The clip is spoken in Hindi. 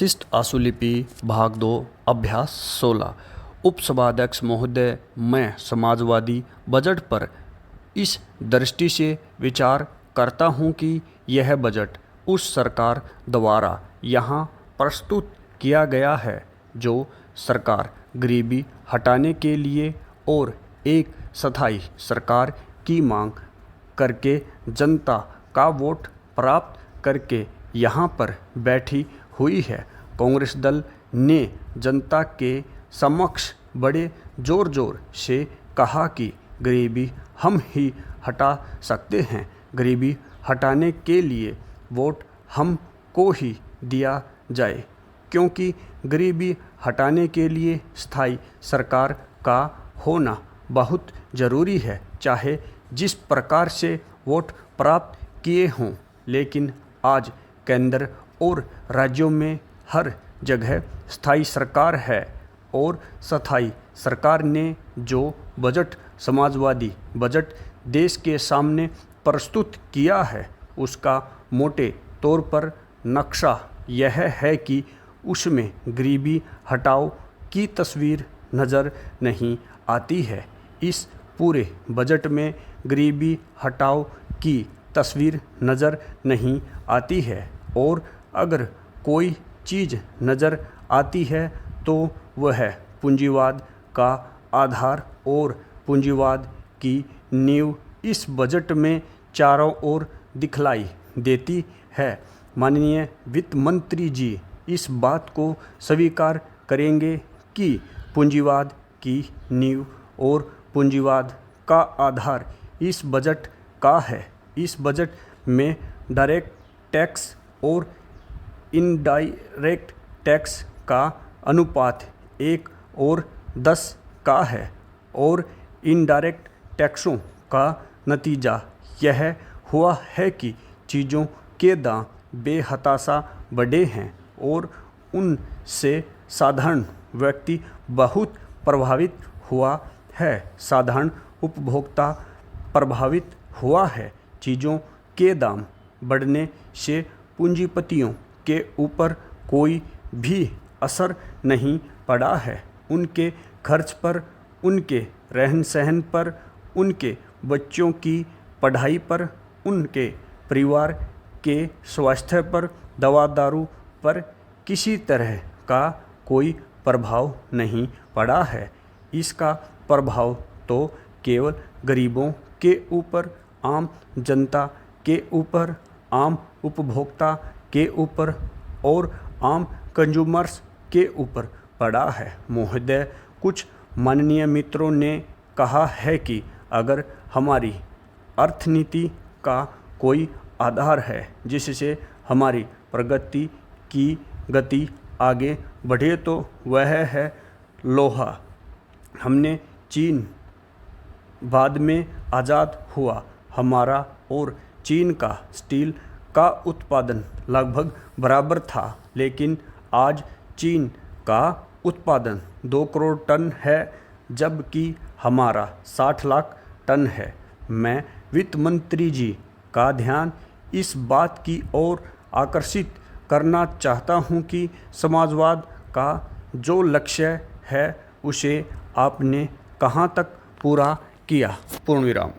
शिष्ट आशुलिपि भाग 2 अभ्यास 16। उपसभाध्यक्ष महोदय, मैं समाजवादी बजट पर इस दृष्टि से विचार करता हूं कि यह बजट उस सरकार द्वारा यहाँ प्रस्तुत किया गया है जो सरकार गरीबी हटाने के लिए और एक स्थायी सरकार की मांग करके जनता का वोट प्राप्त करके यहाँ पर बैठी हुई है। कांग्रेस दल ने जनता के समक्ष बड़े जोर से कहा कि गरीबी हम ही हटा सकते हैं, गरीबी हटाने के लिए वोट हम को ही दिया जाए, क्योंकि गरीबी हटाने के लिए स्थायी सरकार का होना बहुत ज़रूरी है, चाहे जिस प्रकार से वोट प्राप्त किए हों। लेकिन आज केंद्र और राज्यों में हर जगह स्थायी सरकार है और स्थायी सरकार ने जो बजट समाजवादी बजट देश के सामने प्रस्तुत किया है उसका मोटे तौर पर नक्शा यह है कि उसमें गरीबी हटाओ की तस्वीर नज़र नहीं आती है। इस पूरे बजट में गरीबी हटाओ की तस्वीर नज़र नहीं आती है और अगर कोई चीज़ नज़र आती है तो वह पूंजीवाद का आधार और पूंजीवाद की नींव इस बजट में चारों ओर दिखलाई देती है। माननीय वित्त मंत्री जी इस बात को स्वीकार करेंगे कि पूंजीवाद की नींव और पूंजीवाद का आधार इस बजट का है। इस बजट में डायरेक्ट टैक्स और इनडायरेक्ट टैक्स का अनुपात 1 और 10 का है और इनडायरेक्ट टैक्सों का नतीजा यह हुआ है कि चीज़ों के दाम बेहताशा बढ़े हैं और उनसे साधारण व्यक्ति बहुत प्रभावित हुआ है। साधारण उपभोक्ता प्रभावित हुआ है। चीज़ों के दाम बढ़ने से पूंजीपतियों के ऊपर कोई भी असर नहीं पड़ा है। उनके खर्च पर, उनके रहन सहन पर, उनके बच्चों की पढ़ाई पर, उनके परिवार के स्वास्थ्य पर, दवा दारू पर किसी तरह का कोई प्रभाव नहीं पड़ा है। इसका प्रभाव तो केवल गरीबों के ऊपर, आम जनता के ऊपर, आम उपभोक्ता के ऊपर और आम कंज्यूमर्स के ऊपर पड़ा है। महोदय, कुछ माननीय मित्रों ने कहा है कि अगर हमारी अर्थनीति का कोई आधार है जिससे हमारी प्रगति की गति आगे बढ़े तो वह है लोहा। हमने चीन बाद में आज़ाद हुआ, हमारा और चीन का स्टील का उत्पादन लगभग बराबर था, लेकिन आज चीन का उत्पादन 2 करोड़ टन है जबकि हमारा 60 लाख टन है। मैं वित्त मंत्री जी का ध्यान इस बात की ओर आकर्षित करना चाहता हूं कि समाजवाद का जो लक्ष्य है उसे आपने कहां तक पूरा किया। पूर्ण विराम।